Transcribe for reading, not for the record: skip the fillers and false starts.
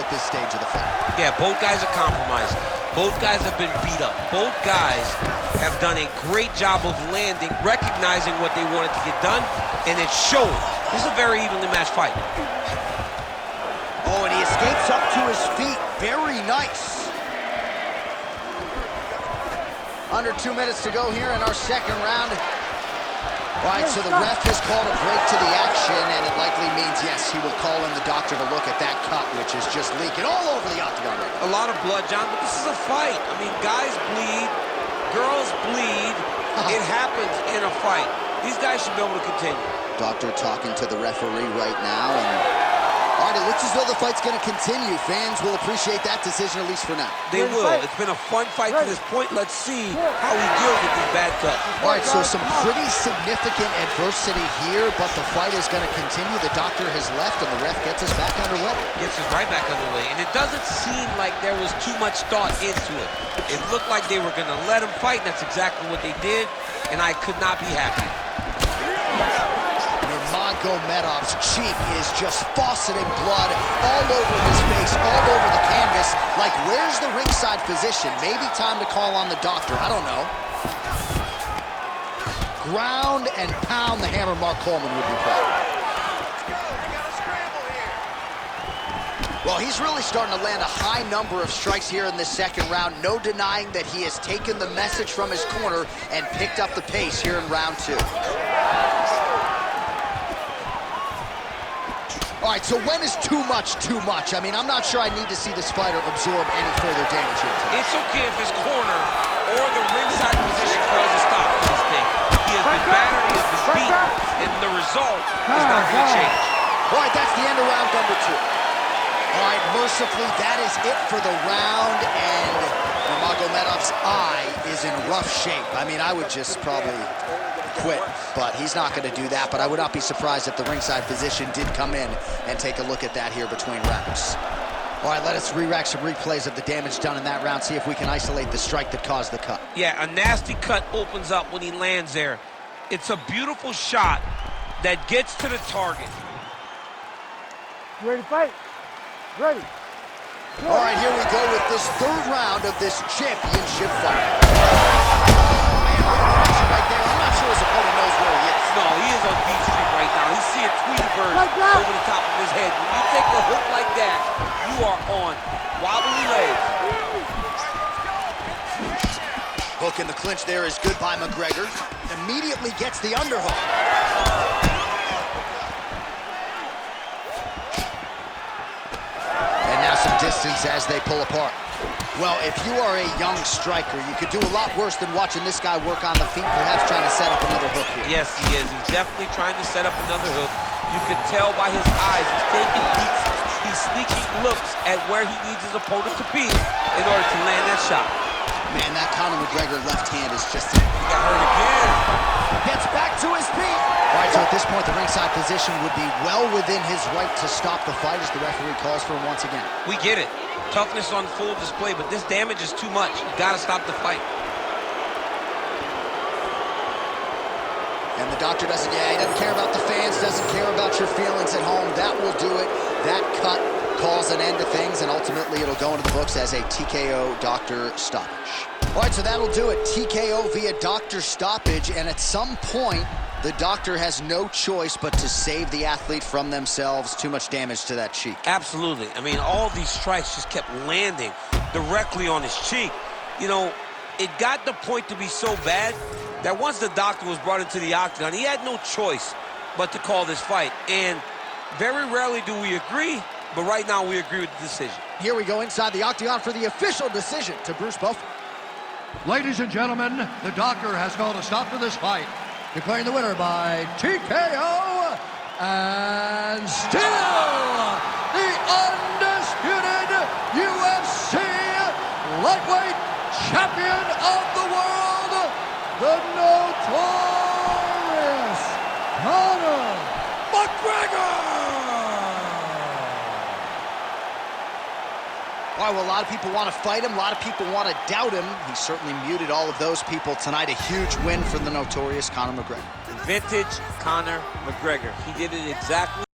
at this stage of the fight. Yeah, both guys are compromised. Both guys have been beat up. Both guys have done a great job of landing, recognizing what they wanted to get done, and it's showing. This is a very evenly matched fight. Oh, and he escapes up to his feet. Very nice. Under 2 minutes to go here in our second round. All right, so the ref has called a break to the action, and it likely means, yes, he will call in the doctor to look at that cut, which is just leaking all over the octagon. A lot of blood, John, but this is a fight. I mean, guys bleed, girls bleed. It happens in a fight. These guys should be able to continue. Doctor talking to the referee right now, and all right, it looks as though the fight's going to continue. Fans will appreciate that decision, at least for now. They will. It's been a fun fight to this point. Let's see how he deals with this bad cut. All right, so some pretty significant adversity here, but the fight is going to continue. The doctor has left, and the ref gets us back underway. Gets us right back underway, and it doesn't seem like there was too much thought into it. It looked like they were going to let him fight, and that's exactly what they did, and I could not be happier. Mcgregor's cheek is just fauceting blood all over his face, all over the canvas. Like, where's the ringside physician? Maybe time to call on the doctor. I don't know. Ground and pound the hammer. Mark Coleman would be proud. Well, he's really starting to land a high number of strikes here in this second round. No denying that he has taken the message from his corner and picked up the pace here in round 2. All right, so when is too much too much? I mean, I'm not sure I need to see this fighter absorb any further damage here tonight. It's okay if his corner or the ringside position calls a stop to this thing. He has been battered, he has been beaten, and the result is not going to change. All right, that's the end of round number 2. All right, mercifully, that is it for the round, and Mcgregor's eye is in rough shape. I mean, I would just probably quit, but he's not going to do that. But I would not be surprised if the ringside physician did come in and take a look at that here between rounds. All right, let us re-rack some replays of the damage done in that round, see if we can isolate the strike that caused the cut. Yeah, a nasty cut opens up when he lands there. It's a beautiful shot that gets to the target. You ready to fight? Ready. All right, here we go with this third round of this championship fight. Right there. I'm not sure his opponent knows where he is. No, he is on beat street right now. He's seeing Tweety Bird over the top of his head. When you take a hook like that, you are on wobbly legs. Hook in the clinch there is good by Mcgregor. Immediately gets the underhook. And now some distance as they pull apart. Well, if you are a young striker, you could do a lot worse than watching this guy work on the feet, perhaps trying to set up another hook here. Yes, he is. He's definitely trying to set up another hook. You can tell by his eyes. He's taking peeks. He's sneaking looks at where he needs his opponent to be in order to land that shot. Man, that Conor McGregor left hand is just... He got hurt again. Gets back to his feet. All right, so at this point, the ringside position would be well within his right to stop the fight as the referee calls for him once again. We get it. Toughness on full display, but this damage is too much. You gotta stop the fight. And the doctor doesn't, he doesn't care about the fans, doesn't care about your feelings at home. That will do it. That cut calls an end to things, and ultimately it'll go into the books as a TKO doctor stoppage. All right, so that'll do it. TKO via doctor stoppage, and at some point, the doctor has no choice but to save the athlete from themselves. Too much damage to that cheek. Absolutely. I mean, all these strikes just kept landing directly on his cheek. You know, it got the point to be so bad that once the doctor was brought into the octagon, he had no choice but to call this fight. And very rarely do we agree, but right now we agree with the decision. Here we go inside the octagon for the official decision to Bruce Buffer. Ladies and gentlemen, the doctor has called a stop to this fight, declaring the winner by TKO, and still the undisputed UFC lightweight champion of the world, the notorious Conor McGregor! All right, well, a lot of people want to fight him. A lot of people want to doubt him. He certainly muted all of those people tonight. A huge win for the notorious Conor McGregor. Vintage Conor McGregor. He did it exactly